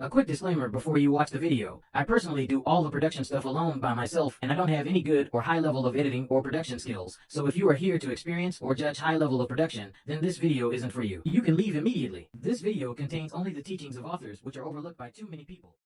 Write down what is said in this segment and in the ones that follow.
A quick disclaimer before you watch the video. I personally do all the production stuff alone by myself, and I don't have any good or high level of editing or production skills. So if you are here to experience or judge high level of production, then this video isn't for you. You can leave immediately. This video contains only the teachings of authors which are overlooked by too many people.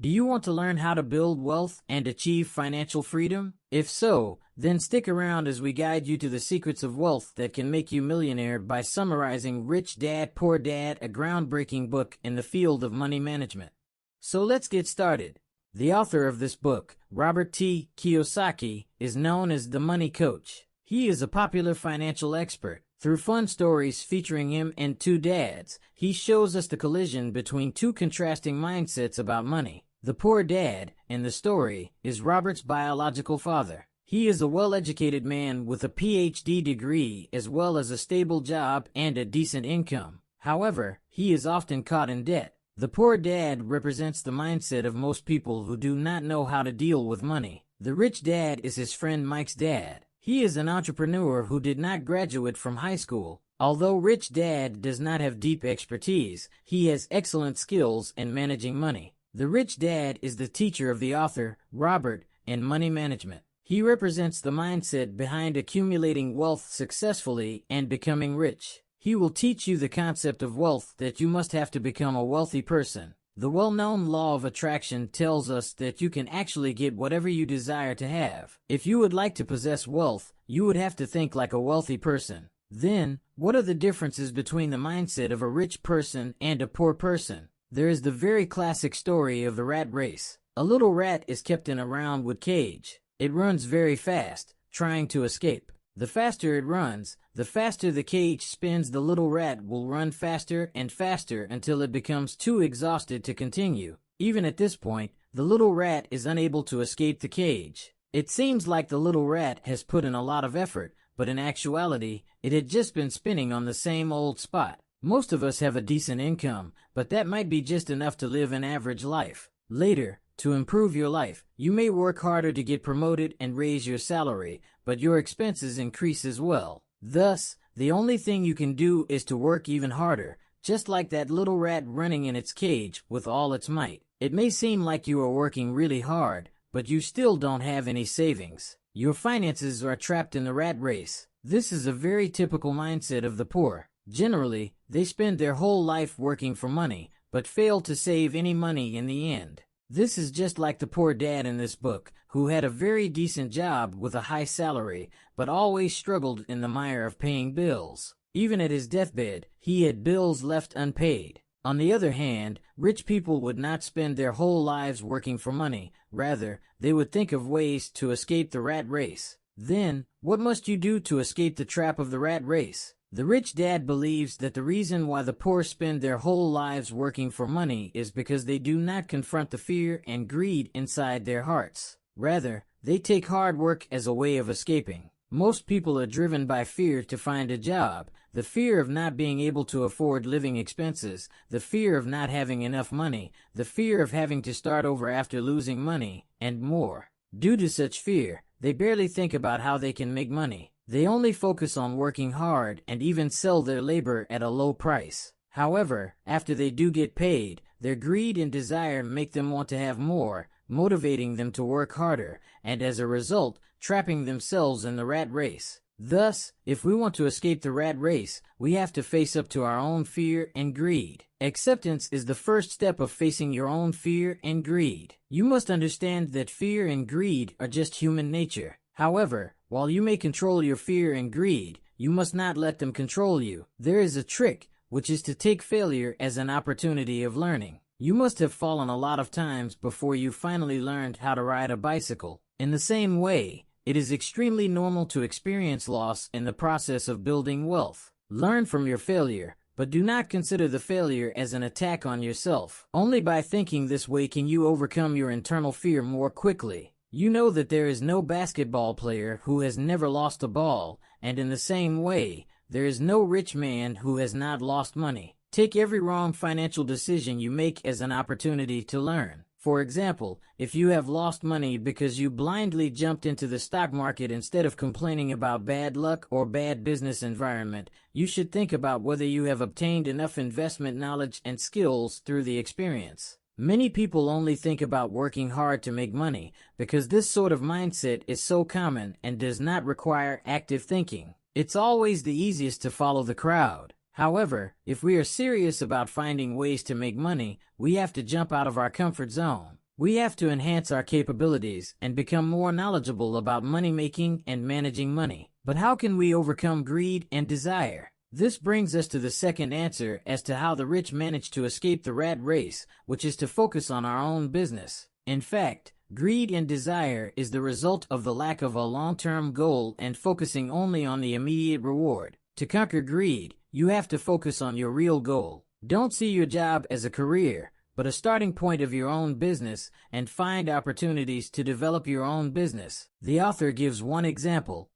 Do you want to learn how to build wealth and achieve financial freedom? If so, then stick around as we guide you to the secrets of wealth that can make you millionaire by summarizing Rich Dad, Poor Dad, a groundbreaking book in the field of money management. So let's get started. The author of this book, Robert T. Kiyosaki, is known as the Money Coach. He is a popular financial expert. Through fun stories featuring him and two dads, he shows us the collision between two contrasting mindsets about money. The poor dad, in the story, is Robert's biological father. He is a well-educated man with a PhD degree as well as a stable job and a decent income. However, he is often caught in debt. The poor dad represents the mindset of most people who do not know how to deal with money. The rich dad is his friend Mike's dad. He is an entrepreneur who did not graduate from high school. Although Rich Dad does not have deep expertise, he has excellent skills in managing money. The Rich Dad is the teacher of the author, Robert, in money management. He represents the mindset behind accumulating wealth successfully and becoming rich. He will teach you the concept of wealth that you must have to become a wealthy person. The well-known law of attraction tells us that you can actually get whatever you desire to have. If you would like to possess wealth, you would have to think like a wealthy person. Then, what are the differences between the mindset of a rich person and a poor person? There is the very classic story of the rat race. A little rat is kept in a round-wood cage. It runs very fast, trying to escape. The faster it runs, the faster the cage spins. The little rat will run faster and faster until it becomes too exhausted to continue. Even at this point, the little rat is unable to escape the cage. It seems like the little rat has put in a lot of effort, but in actuality, it had just been spinning on the same old spot. Most of us have a decent income, but that might be just enough to live an average life. Later, to improve your life, you may work harder to get promoted and raise your salary, but your expenses increase as well. Thus, the only thing you can do is to work even harder, just like that little rat running in its cage with all its might. It may seem like you are working really hard, but you still don't have any savings. Your finances are trapped in the rat race. This is a very typical mindset of the poor. Generally, they spend their whole life working for money, but fail to save any money in the end. This is just like the poor dad in this book, who had a very decent job with a high salary, but always struggled in the mire of paying bills. Even at his deathbed, he had bills left unpaid. On the other hand, rich people would not spend their whole lives working for money. Rather, they would think of ways to escape the rat race. Then, what must you do to escape the trap of the rat race? The rich dad believes that the reason why the poor spend their whole lives working for money is because they do not confront the fear and greed inside their hearts. Rather, they take hard work as a way of escaping. Most people are driven by fear to find a job, the fear of not being able to afford living expenses, the fear of not having enough money, the fear of having to start over after losing money, and more. Due to such fear, they barely think about how they can make money. They only focus on working hard and even sell their labor at a low price. However, after they do get paid, their greed and desire make them want to have more, motivating them to work harder, and as a result, trapping themselves in the rat race. Thus, if we want to escape the rat race, we have to face up to our own fear and greed. Acceptance is the first step of facing your own fear and greed. You must understand that fear and greed are just human nature. However, while you may control your fear and greed, you must not let them control you. There is a trick, which is to take failure as an opportunity of learning. You must have fallen a lot of times before you finally learned how to ride a bicycle. In the same way, it is extremely normal to experience loss in the process of building wealth. Learn from your failure, but do not consider the failure as an attack on yourself. Only by thinking this way can you overcome your internal fear more quickly. You know that there is no basketball player who has never lost a ball, and in the same way, there is no rich man who has not lost money. Take every wrong financial decision you make as an opportunity to learn. For example, if you have lost money because you blindly jumped into the stock market instead of complaining about bad luck or bad business environment, you should think about whether you have obtained enough investment knowledge and skills through the experience. Many people only think about working hard to make money because this sort of mindset is so common and does not require active thinking. It's always the easiest to follow the crowd. However, if we are serious about finding ways to make money, we have to jump out of our comfort zone. We have to enhance our capabilities and become more knowledgeable about money making and managing money. But how can we overcome greed and desire? This brings us to the second answer as to how the rich manage to escape the rat race, which is to focus on our own business. In fact, greed and desire is the result of the lack of a long-term goal and focusing only on the immediate reward. To conquer greed, you have to focus on your real goal. Don't see your job as a career, but a starting point of your own business, and find opportunities to develop your own business. The author gives one example.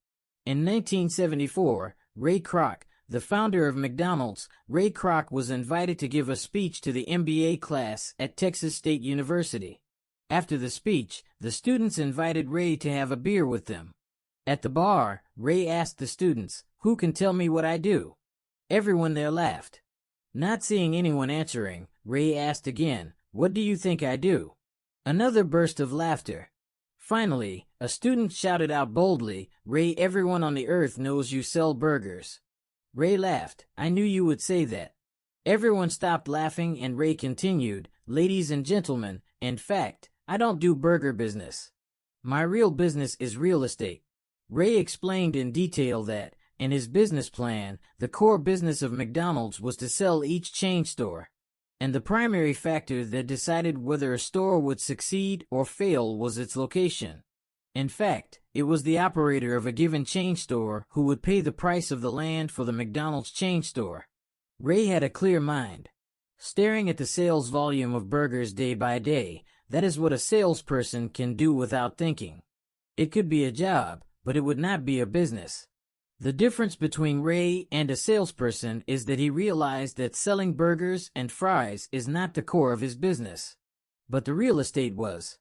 In 1974, Ray Kroc, the founder of McDonald's, Ray Kroc was invited to give a speech to the MBA class at Texas State University. After the speech, the students invited Ray to have a beer with them. At the bar, Ray asked the students, "Who can tell me what I do?" Everyone there laughed. Not seeing anyone answering, Ray asked again, "What do you think I do?" Another burst of laughter. Finally, a student shouted out boldly, "Ray, everyone on the earth knows you sell burgers." Ray laughed. "I knew you would say that." Everyone stopped laughing and Ray continued, "Ladies and gentlemen, in fact, I don't do burger business. My real business is real estate." Ray explained in detail that, in his business plan, the core business of McDonald's was to sell each chain store. And the primary factor that decided whether a store would succeed or fail was its location. In fact, it was the operator of a given chain store who would pay the price of the land for the McDonald's chain store. Ray had a clear mind. Staring at the sales volume of burgers day by day, that is what a salesperson can do without thinking. It could be a job, but it would not be a business. The difference between Ray and a salesperson is that he realized that selling burgers and fries is not the core of his business, but the real estate was.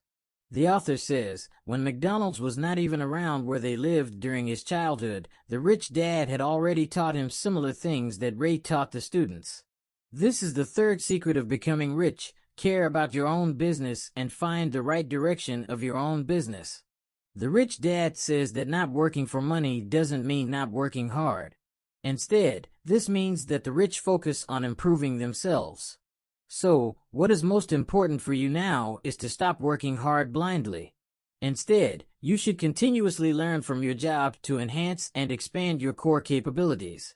The author says, when McDonald's was not even around where they lived during his childhood, the rich dad had already taught him similar things that Ray taught the students. This is the third secret of becoming rich: care about your own business and find the right direction of your own business. The rich dad says that not working for money doesn't mean not working hard. Instead, this means that the rich focus on improving themselves. So, what is most important for you now is to stop working hard blindly. Instead, you should continuously learn from your job to enhance and expand your core capabilities.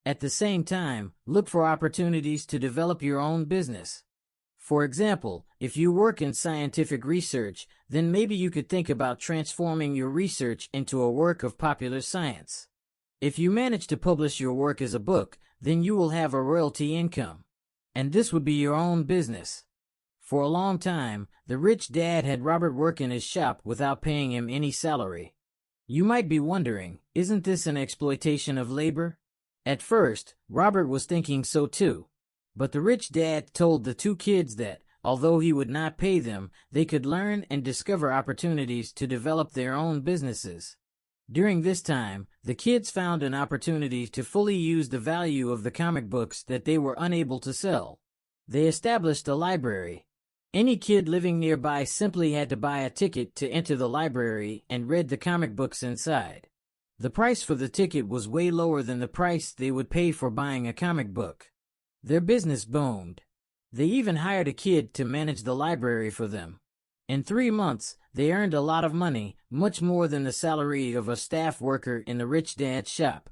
At the same time, look for opportunities to develop your own business. For example, if you work in scientific research, then maybe you could think about transforming your research into a work of popular science. If you manage to publish your work as a book, then you will have a royalty income. And this would be your own business. For a long time, the rich dad had Robert work in his shop without paying him any salary. You might be wondering, isn't this an exploitation of labor? At first, Robert was thinking so too. But the rich dad told the two kids that, although he would not pay them, they could learn and discover opportunities to develop their own businesses. During this time, the kids found an opportunity to fully use the value of the comic books that they were unable to sell. They established a library. Any kid living nearby simply had to buy a ticket to enter the library and read the comic books inside. The price for the ticket was way lower than the price they would pay for buying a comic book. Their business boomed. They even hired a kid to manage the library for them. In 3 months, they earned a lot of money, much more than the salary of a staff worker in the rich dad's shop.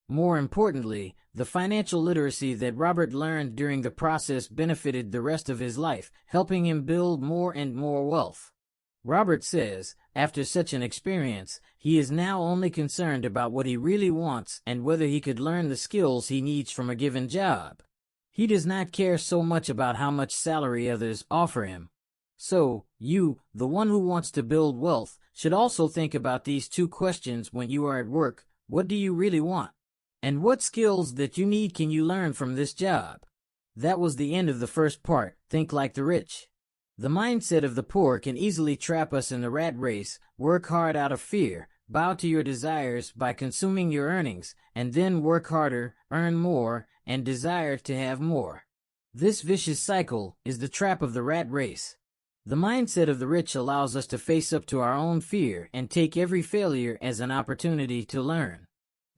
More importantly, the financial literacy that Robert learned during the process benefited the rest of his life, helping him build more and more wealth. Robert says, after such an experience, he is now only concerned about what he really wants and whether he could learn the skills he needs from a given job. He does not care so much about how much salary others offer him. So, you, the one who wants to build wealth, should also think about these two questions when you are at work. What do you really want? And what skills that you need can you learn from this job? That was the end of the first part. Think like the rich. The mindset of the poor can easily trap us in the rat race. Work hard out of fear, bow to your desires by consuming your earnings, and then work harder, earn more, and desire to have more. This vicious cycle is the trap of the rat race. The mindset of the rich allows us to face up to our own fear and take every failure as an opportunity to learn.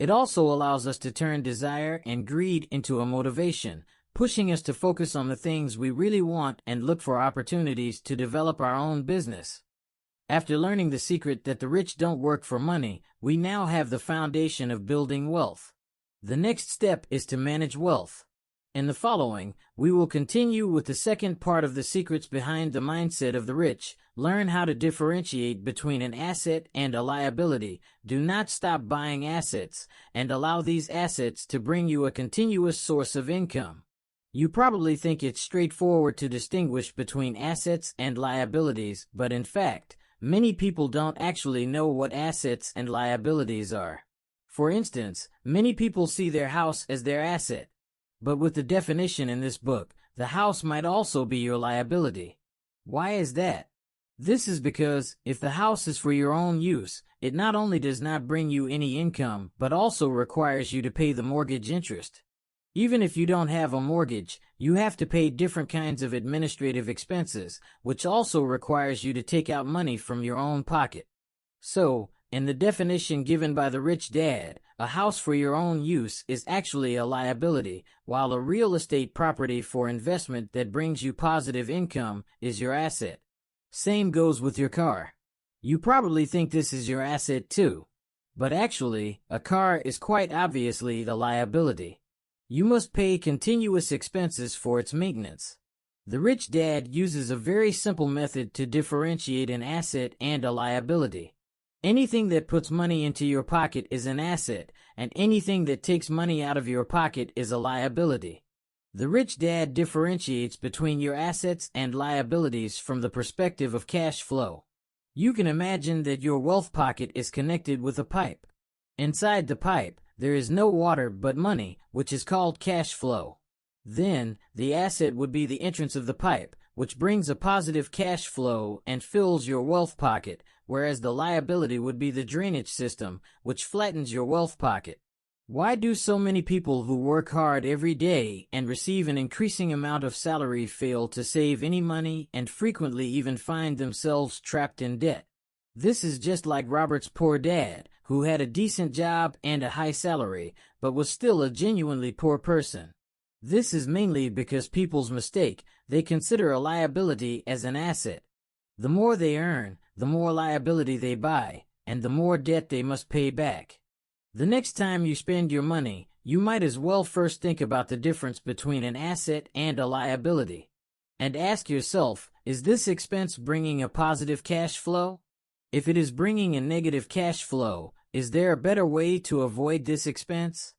It also allows us to turn desire and greed into a motivation, pushing us to focus on the things we really want and look for opportunities to develop our own business. After learning the secret that the rich don't work for money, we now have the foundation of building wealth. The next step is to manage wealth. In the following, we will continue with the second part of the secrets behind the mindset of the rich. Learn how to differentiate between an asset and a liability. Do not stop buying assets, and allow these assets to bring you a continuous source of income. You probably think it's straightforward to distinguish between assets and liabilities, but in fact, many people don't actually know what assets and liabilities are. For instance, many people see their house as their asset. But with the definition in this book, the house might also be your liability. Why is that? This is because, if the house is for your own use, it not only does not bring you any income, but also requires you to pay the mortgage interest. Even if you don't have a mortgage, you have to pay different kinds of administrative expenses, which also requires you to take out money from your own pocket. So, in the definition given by the rich dad, a house for your own use is actually a liability, while a real estate property for investment that brings you positive income is your asset. Same goes with your car. You probably think this is your asset too. But actually, a car is quite obviously the liability. You must pay continuous expenses for its maintenance. The rich dad uses a very simple method to differentiate an asset and a liability. Anything that puts money into your pocket is an asset, and anything that takes money out of your pocket is a liability. The rich dad differentiates between your assets and liabilities from the perspective of cash flow. You can imagine that your wealth pocket is connected with a pipe. Inside the pipe, there is no water but money, which is called cash flow. Then, the asset would be the entrance of the pipe, which brings a positive cash flow and fills your wealth pocket, whereas the liability would be the drainage system, which flattens your wealth pocket. Why do so many people who work hard every day and receive an increasing amount of salary fail to save any money and frequently even find themselves trapped in debt? This is just like Robert's poor dad, who had a decent job and a high salary, but was still a genuinely poor person. This is mainly because people's mistake, they consider a liability as an asset. The more they earn, the more liability they buy, and the more debt they must pay back. The next time you spend your money, you might as well first think about the difference between an asset and a liability. And ask yourself, is this expense bringing a positive cash flow? If it is bringing a negative cash flow, is there a better way to avoid this expense?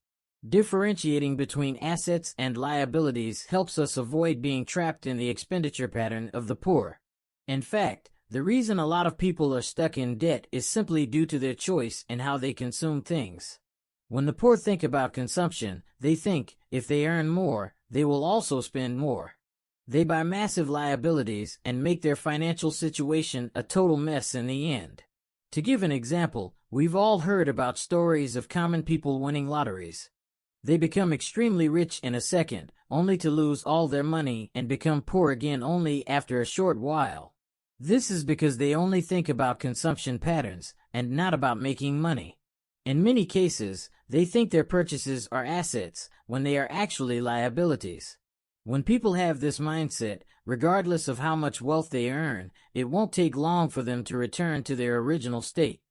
Differentiating between assets and liabilities helps us avoid being trapped in the expenditure pattern of the poor. In fact, the reason a lot of people are stuck in debt is simply due to their choice in how they consume things. When the poor think about consumption, they think, if they earn more, they will also spend more. They buy massive liabilities and make their financial situation a total mess in the end. To give an example, we've all heard about stories of common people winning lotteries. They become extremely rich in a second, only to lose all their money and become poor again only after a short while. This is because they only think about consumption patterns and not about making money. In many cases, they think their purchases are assets when they are actually liabilities. When people have this mindset, regardless of how much wealth they earn, it won't take long for them to return to their original state.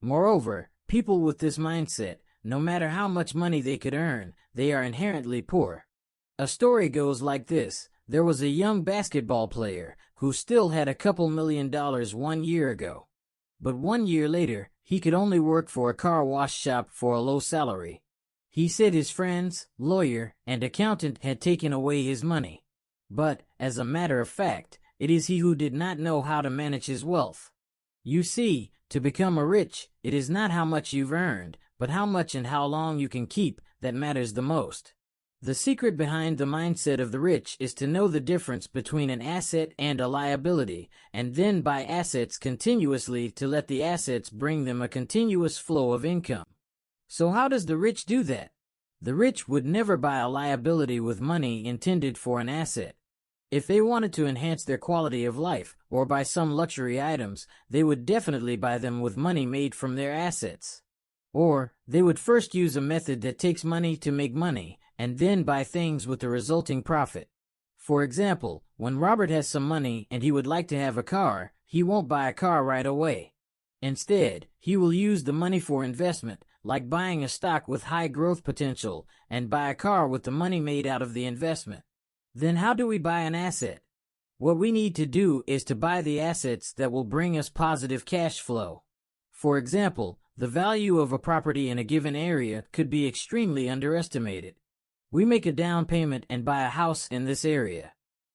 Moreover, people with this mindset, no matter how much money they could earn, they are inherently poor. A story goes like this. There was a young basketball player who still had a couple $1,000,000 1 year ago. But 1 year later, he could only work for a car wash shop for a low salary. He said his friends, lawyer, and accountant had taken away his money. But, as a matter of fact, it is he who did not know how to manage his wealth. You see, to become a rich, it is not how much you've earned, but how much and how long you can keep that matters the most. The secret behind the mindset of the rich is to know the difference between an asset and a liability, and then buy assets continuously to let the assets bring them a continuous flow of income. So how does the rich do that? The rich would never buy a liability with money intended for an asset. If they wanted to enhance their quality of life or buy some luxury items, they would definitely buy them with money made from their assets. Or, they would first use a method that takes money to make money, and then buy things with the resulting profit. For example, when Robert has some money and he would like to have a car, he won't buy a car right away. Instead, he will use the money for investment, like buying a stock with high growth potential, and buy a car with the money made out of the investment. Then how do we buy an asset? What we need to do is to buy the assets that will bring us positive cash flow. For example, the value of a property in a given area could be extremely underestimated. We make a down payment and buy a house in this area.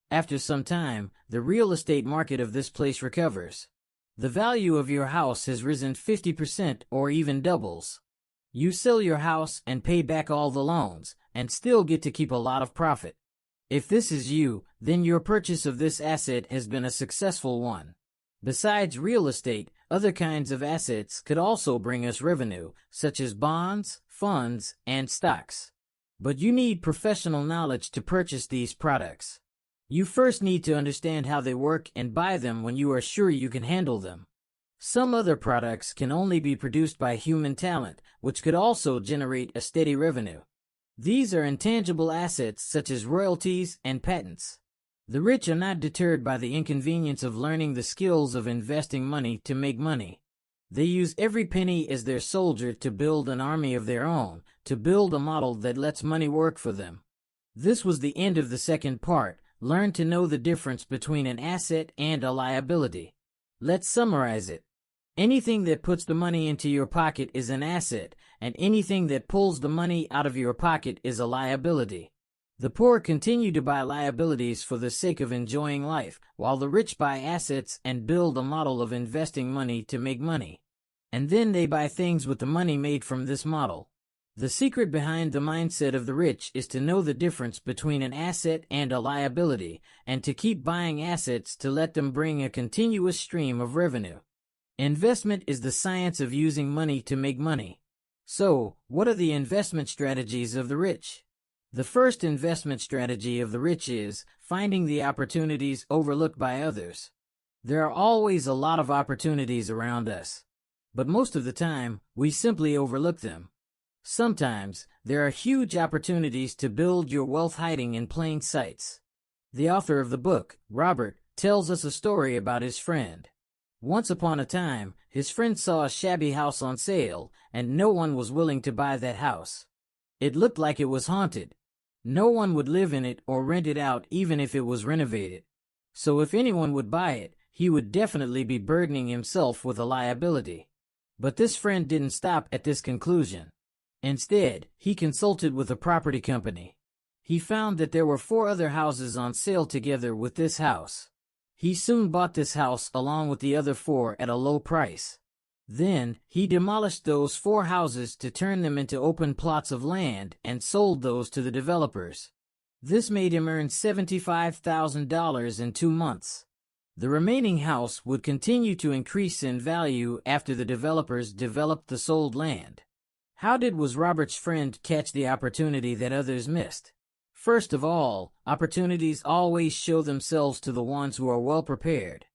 After some time, the real estate market of this place recovers. The value of your house has risen 50% or even doubles. You sell your house and pay back all the loans, and still get to keep a lot of profit. If this is you, then your purchase of this asset has been a successful one. Besides real estate, other kinds of assets could also bring us revenue, such as bonds, funds, and stocks. But you need professional knowledge to purchase these products. You first need to understand how they work and buy them when you are sure you can handle them. Some other products can only be produced by human talent, which could also generate a steady revenue. These are intangible assets such as royalties and patents. The rich are not deterred by the inconvenience of learning the skills of investing money to make money. They use every penny as their soldier to build an army of their own, to build a model that lets money work for them. This was the end of the second part. Learn to know the difference between an asset and a liability. Let's summarize it. Anything that puts the money into your pocket is an asset, and anything that pulls the money out of your pocket is a liability. The poor continue to buy liabilities for the sake of enjoying life, while the rich buy assets and build a model of investing money to make money. And then they buy things with the money made from this model. The secret behind the mindset of the rich is to know the difference between an asset and a liability, and to keep buying assets to let them bring a continuous stream of revenue. Investment is the science of using money to make money. So, what are the investment strategies of the rich? The first investment strategy of the rich is finding the opportunities overlooked by others. There are always a lot of opportunities around us, but most of the time, we simply overlook them. Sometimes, there are huge opportunities to build your wealth hiding in plain sight. The author of the book, Robert, tells us a story about his friend. Once upon a time, his friend saw a shabby house on sale, and no one was willing to buy that house. It looked like it was haunted. No one would live in it or rent it out even if it was renovated. So if anyone would buy it, he would definitely be burdening himself with a liability. But this friend didn't stop at this conclusion. Instead, he consulted with a property company. He found that there were 4 other houses on sale together with this house. He soon bought this house along with the other 4 at a low price. Then, he demolished those 4 houses to turn them into open plots of land and sold those to the developers. This made him earn $75,000 in 2 months. The remaining house would continue to increase in value after the developers developed the sold land. How was Robert's friend catch the opportunity that others missed? First of all, opportunities always show themselves to the ones who are well prepared.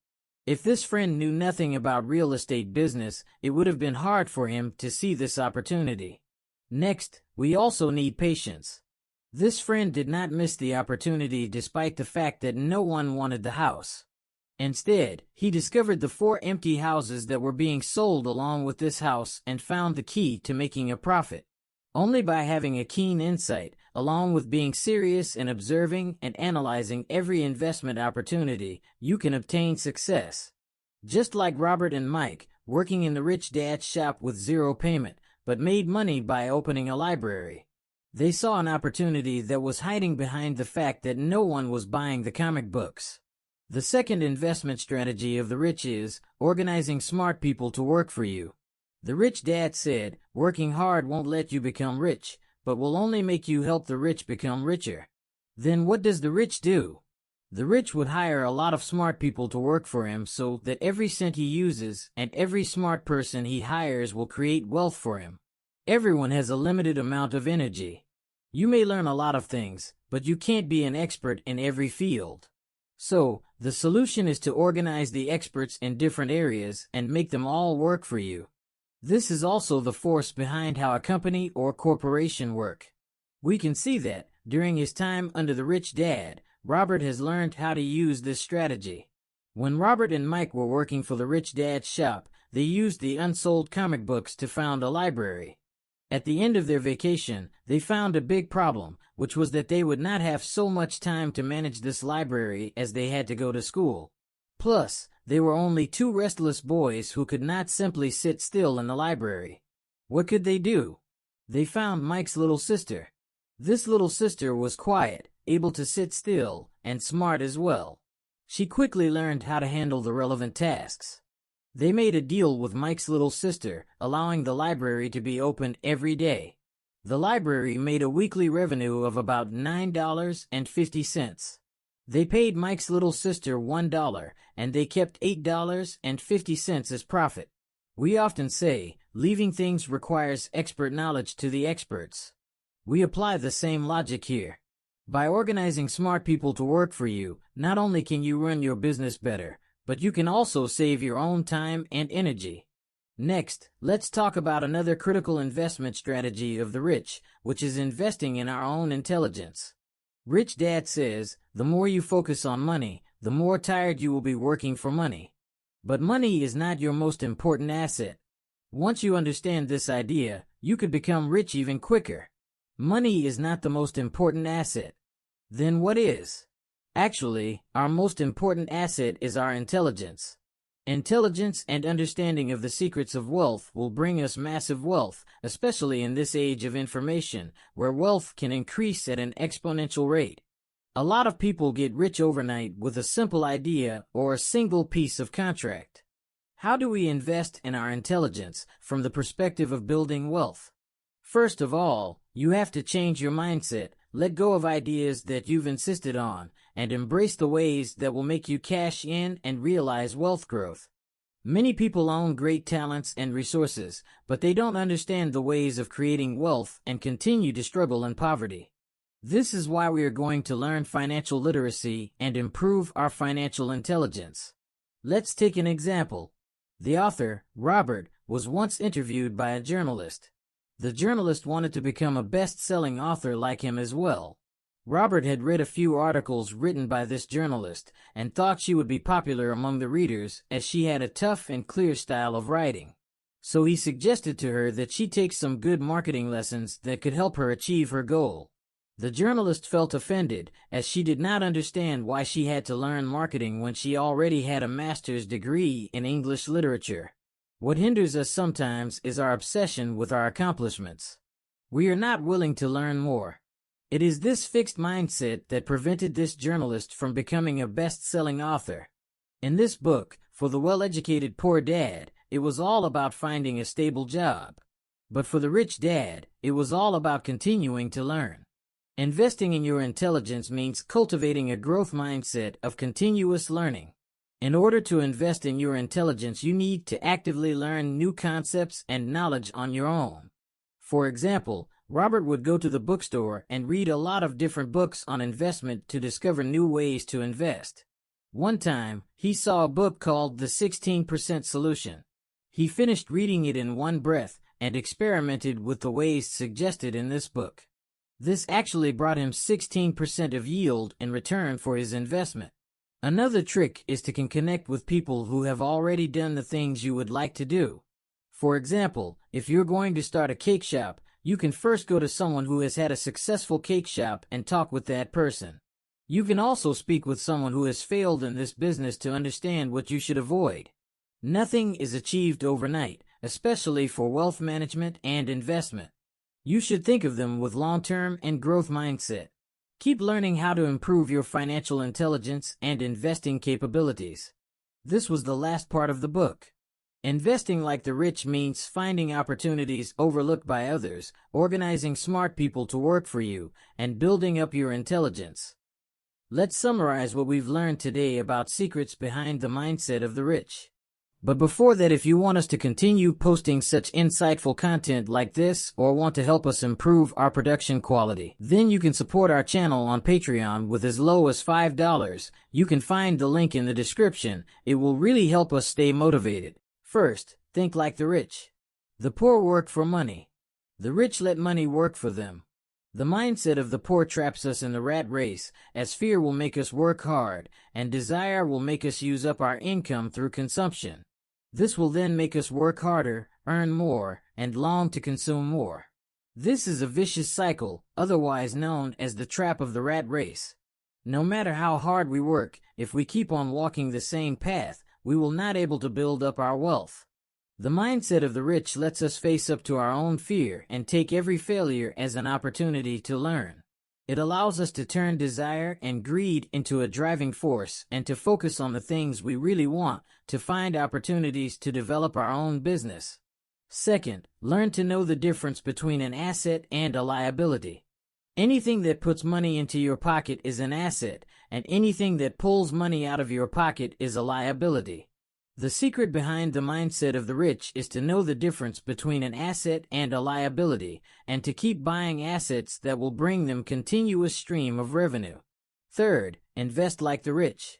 If this friend knew nothing about real estate business, it would have been hard for him to see this opportunity. Next, we also need patience. This friend did not miss the opportunity despite the fact that no one wanted the house. Instead, he discovered the 4 empty houses that were being sold along with this house and found the key to making a profit. Only by having a keen insight, along with being serious and observing and analyzing every investment opportunity, you can obtain success. Just like Robert and Mike, working in the rich dad's shop with 0 payment, but made money by opening a library. They saw an opportunity that was hiding behind the fact that no one was buying the comic books. The second investment strategy of the rich is organizing smart people to work for you. The rich dad said, working hard won't let you become rich, but will only make you help the rich become richer. Then what does the rich do? The rich would hire a lot of smart people to work for him so that every cent he uses and every smart person he hires will create wealth for him. Everyone has a limited amount of energy. You may learn a lot of things, but you can't be an expert in every field. So, the solution is to organize the experts in different areas and make them all work for you. This is also the force behind how a company or corporation work. We can see that, during his time under the rich dad, Robert has learned how to use this strategy. When Robert and Mike were working for the rich dad's shop, they used the unsold comic books to found a library. At the end of their vacation, they found a big problem, which was that they would not have so much time to manage this library as they had to go to school. Plus, they were only two restless boys who could not simply sit still in the library. What could they do? They found Mike's little sister. This little sister was quiet, able to sit still, and smart as well. She quickly learned how to handle the relevant tasks. They made a deal with Mike's little sister, allowing the library to be opened every day. The library made a weekly revenue of about $9.50. They paid Mike's little sister $1, and they kept $8.50 as profit. We often say, leaving things requires expert knowledge to the experts. We apply the same logic here. By organizing smart people to work for you, not only can you run your business better, but you can also save your own time and energy. Next, let's talk about another critical investment strategy of the rich, which is investing in our own intelligence. Rich Dad says, the more you focus on money, the more tired you will be working for money. But money is not your most important asset. Once you understand this idea, you could become rich even quicker. Money is not the most important asset. Then what is? Actually, our most important asset is our intelligence. Intelligence and understanding of the secrets of wealth will bring us massive wealth, especially in this age of information, where wealth can increase at an exponential rate. A lot of people get rich overnight with a simple idea or a single piece of contract. How do we invest in our intelligence from the perspective of building wealth? First of all, you have to change your mindset, let go of ideas that you've insisted on, and embrace the ways that will make you cash in and realize wealth growth. Many people own great talents and resources, but they don't understand the ways of creating wealth and continue to struggle in poverty. This is why we are going to learn financial literacy and improve our financial intelligence. Let's take an example. The author, Robert, was once interviewed by a journalist. The journalist wanted to become a best-selling author like him as well. Robert had read a few articles written by this journalist and thought she would be popular among the readers as she had a tough and clear style of writing. So he suggested to her that she take some good marketing lessons that could help her achieve her goal. The journalist felt offended, as she did not understand why she had to learn marketing when she already had a master's degree in English literature. What hinders us sometimes is our obsession with our accomplishments. We are not willing to learn more. It is this fixed mindset that prevented this journalist from becoming a best-selling author. In this book, For the Well-Educated Poor Dad, it was all about finding a stable job. But for the rich dad, it was all about continuing to learn. Investing in your intelligence means cultivating a growth mindset of continuous learning. In order to invest in your intelligence, you need to actively learn new concepts and knowledge on your own. For example, Robert would go to the bookstore and read a lot of different books on investment to discover new ways to invest. One time, he saw a book called The 16% Solution. He finished reading it in one breath and experimented with the ways suggested in this book. This actually brought him 16% of yield in return for his investment. Another trick is to connect with people who have already done the things you would like to do. For example, if you're going to start a cake shop, you can first go to someone who has had a successful cake shop and talk with that person. You can also speak with someone who has failed in this business to understand what you should avoid. Nothing is achieved overnight, especially for wealth management and investment. You should think of them with long-term and growth mindset. Keep learning how to improve your financial intelligence and investing capabilities. This was the last part of the book. Investing like the rich means finding opportunities overlooked by others, organizing smart people to work for you, and building up your intelligence. Let's summarize what we've learned today about secrets behind the mindset of the rich. But before that, if you want us to continue posting such insightful content like this or want to help us improve our production quality, then you can support our channel on Patreon with as low as $5. You can find the link in the description. It will really help us stay motivated. First, think like the rich. The poor work for money. The rich let money work for them. The mindset of the poor traps us in the rat race, as fear will make us work hard, and desire will make us use up our income through consumption. This will then make us work harder, earn more, and long to consume more. This is a vicious cycle, otherwise known as the trap of the rat race. No matter how hard we work, if we keep on walking the same path, we will not be able to build up our wealth. The mindset of the rich lets us face up to our own fear and take every failure as an opportunity to learn. It allows us to turn desire and greed into a driving force and to focus on the things we really want, to find opportunities to develop our own business. Second, learn to know the difference between an asset and a liability. Anything that puts money into your pocket is an asset, and anything that pulls money out of your pocket is a liability. The secret behind the mindset of the rich is to know the difference between an asset and a liability, and to keep buying assets that will bring them continuous stream of revenue. Third, invest like the rich.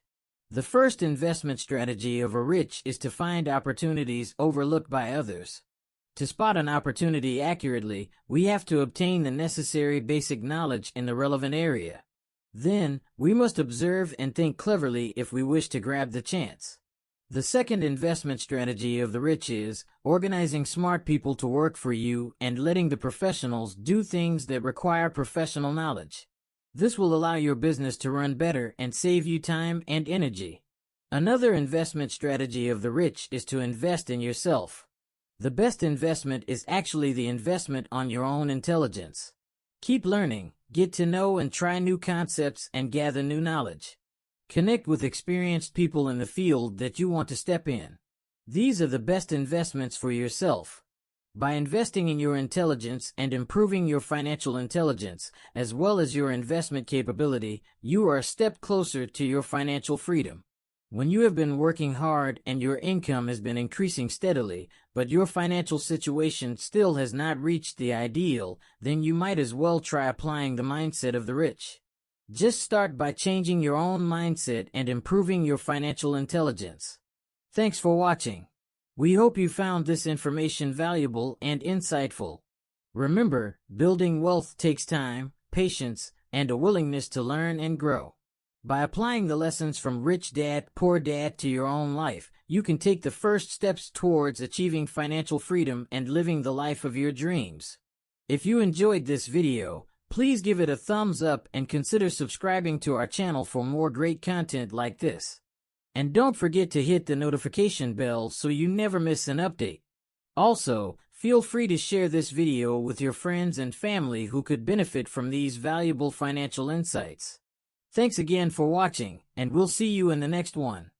The first investment strategy of a rich is to find opportunities overlooked by others. To spot an opportunity accurately, we have to obtain the necessary basic knowledge in the relevant area. Then, we must observe and think cleverly if we wish to grab the chance. The second investment strategy of the rich is organizing smart people to work for you and letting the professionals do things that require professional knowledge. This will allow your business to run better and save you time and energy. Another investment strategy of the rich is to invest in yourself. The best investment is actually the investment on your own intelligence. Keep learning, get to know and try new concepts and gather new knowledge. Connect with experienced people in the field that you want to step in. These are the best investments for yourself. By investing in your intelligence and improving your financial intelligence, as well as your investment capability, you are a step closer to your financial freedom. When you have been working hard and your income has been increasing steadily, but your financial situation still has not reached the ideal, then you might as well try applying the mindset of the rich. Just start by changing your own mindset and improving your financial intelligence. Thanks for watching. We hope you found this information valuable and insightful. Remember, building wealth takes time, patience, and a willingness to learn and grow. By applying the lessons from Rich Dad, Poor Dad to your own life, you can take the first steps towards achieving financial freedom and living the life of your dreams. If you enjoyed this video, please give it a thumbs up and consider subscribing to our channel for more great content like this. And don't forget to hit the notification bell so you never miss an update. Also, feel free to share this video with your friends and family who could benefit from these valuable financial insights. Thanks again for watching, and we'll see you in the next one.